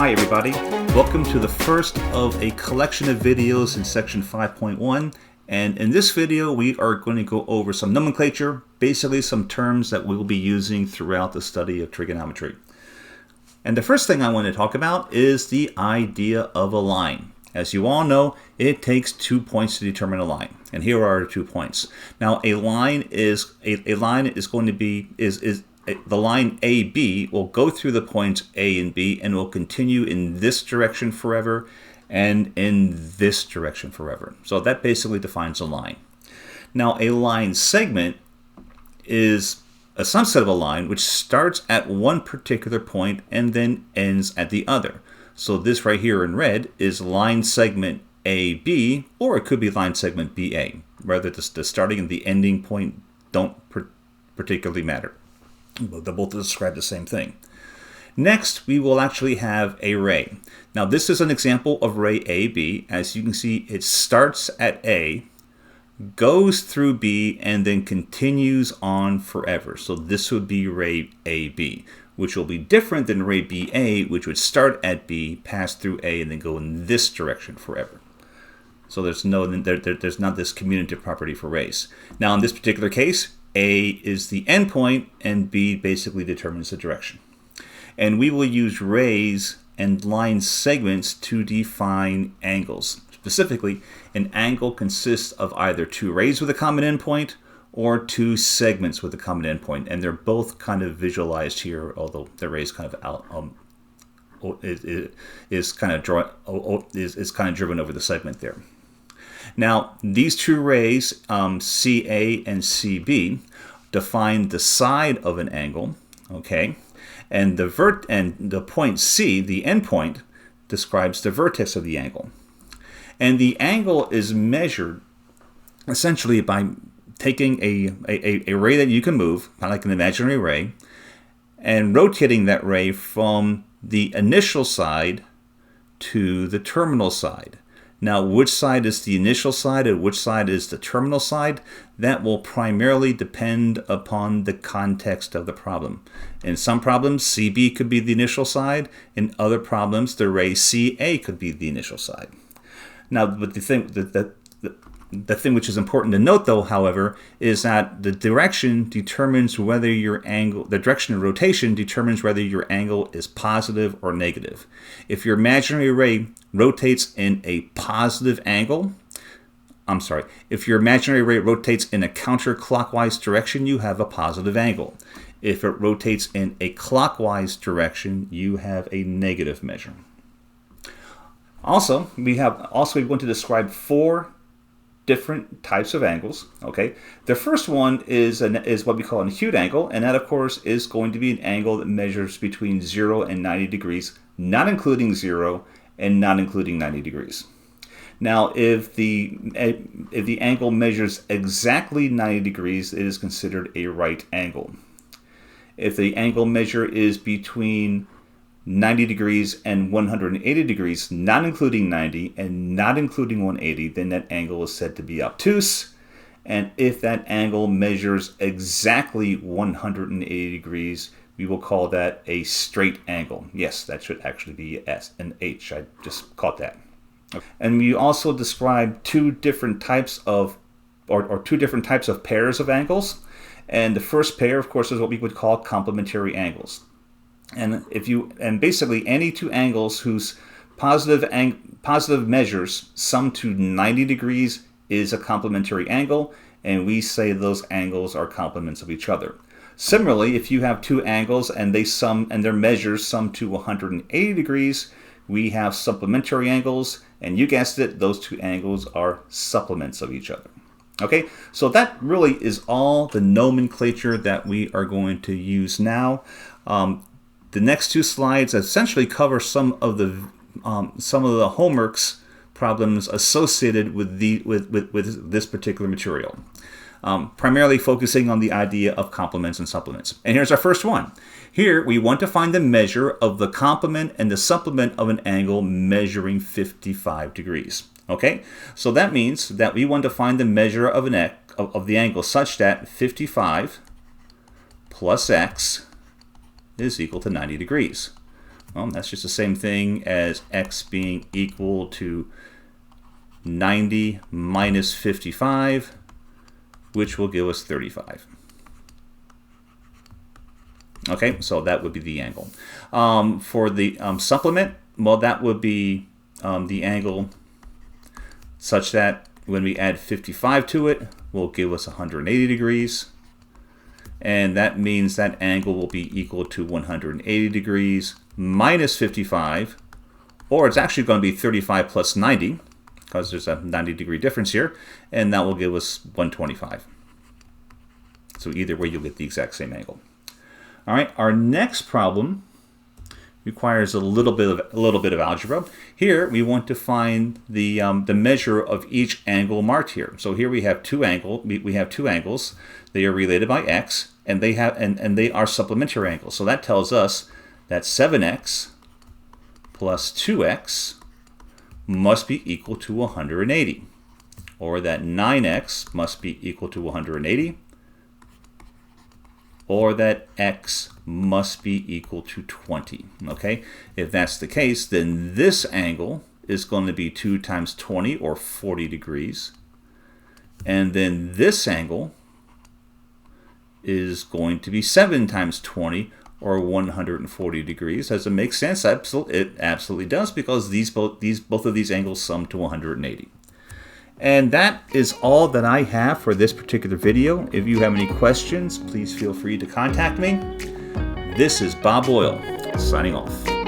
Hi everybody, welcome to the first of a collection of videos in section 5.1, and in this video we are going to go over some nomenclature, basically some terms that we will be using throughout the study of trigonometry. And the first thing I want to talk about is the idea of a line. As you all know, it takes 2 points to determine a line, and here are 2 points. Now a line is going to be the line AB will go through the points A and B and will continue in this direction forever and in this direction forever. So that basically defines a line. Now a line segment is a subset of a line which starts at one particular point and then ends at the other. So this right here in red is line segment AB, or it could be line segment BA. Rather, the starting and the ending point don't particularly matter. They both describe the same thing. Next, we will actually have a ray. Now, this is an example of ray AB. As you can see, it starts at A, goes through B, and then continues on forever. So this would be ray AB, which will be different than ray BA, which would start at B, pass through A, and then go in this direction forever. So there's not this commutative property for rays. Now, in this particular case, A is the endpoint, and B basically determines the direction. And we will use rays and line segments to define angles. Specifically, an angle consists of either 2 rays with a common endpoint or 2 segments with a common endpoint, and they're both kind of visualized here, although the rays kind of is kind of driven over the segment there. Now, these 2 rays, CA and CB, define the side of an angle, okay? And the point C, the endpoint, describes the vertex of the angle. And the angle is measured essentially by taking a ray that you can move, kind of like an imaginary ray, and rotating that ray from the initial side to the terminal side. Now, which side is the initial side and which side is the terminal side? That will primarily depend upon the context of the problem. In some problems, CB could be the initial side. In other problems, the ray CA could be the initial side. Now, but the thing which is important to note, though, however, is that the direction determines whether the direction of rotation determines whether your angle is positive or negative. If your imaginary ray rotates in a positive angle, if your imaginary ray rotates in a counterclockwise direction, you have a positive angle. If it rotates in a clockwise direction, you have a negative measure. Also, we want to describe 4 different types of angles. Okay, the first one is what we call an acute angle, and that of course is going to be an angle that measures between 0 and 90 degrees, not including 0 and not including 90 degrees. Now, if the angle measures exactly 90 degrees, it is considered a right angle. If the angle measure is between 90 degrees and 180 degrees, not including 90 and not including 180, then that angle is said to be obtuse. And if that angle measures exactly 180 degrees, we will call that a straight angle. Yes, that should actually be S and H. I just caught that. And we also describe 2 different types of pairs of angles. And the first pair, of course, is what we would call complementary angles. And basically any 2 angles whose positive measures sum to 90 degrees is a complementary angle, and we say those angles are complements of each other. Similarly, if you have 2 angles and their measures sum to 180 degrees, we have supplementary angles, and you guessed it, those 2 angles are supplements of each other. Okay, so that really is all the nomenclature that we are going to use now. The next 2 slides essentially cover some of the homeworks problems associated with this particular material, primarily focusing on the idea of complements and supplements. And here's our first one. Here we want to find the measure of the complement and the supplement of an angle measuring 55 degrees. Okay, so that means that we want to find the measure of the angle such that 55 plus x is equal to 90 degrees. Well, that's just the same thing as x being equal to 90 minus 55, which will give us 35. Okay, so that would be the angle. For the supplement, well, that would be the angle such that when we add 55 to it, will give us 180 degrees. And that means that angle will be equal to 180 degrees minus 55, or it's actually going to be 35 plus 90, because there's a 90-degree difference here, and that will give us 125. So either way, you'll get the exact same angle. All right, our next problem requires a little bit of algebra. Here, we want to find the measure of each angle marked here. So here we have two angles. They are related by x, and they are supplementary angles. So that tells us that 7x plus 2x must be equal to 180, or that 9x must be equal to 180, or that x must be equal to 20. Okay, if that's the case, then this angle is going to be 2 times 20, or 40 degrees, and then this angle is going to be 7 times 20, or 140 degrees. Does it make sense? It absolutely does, because both of these angles sum to 180. And that is all that I have for this particular video. If you have any questions, please feel free to contact me. This is Bob Boyle, signing off.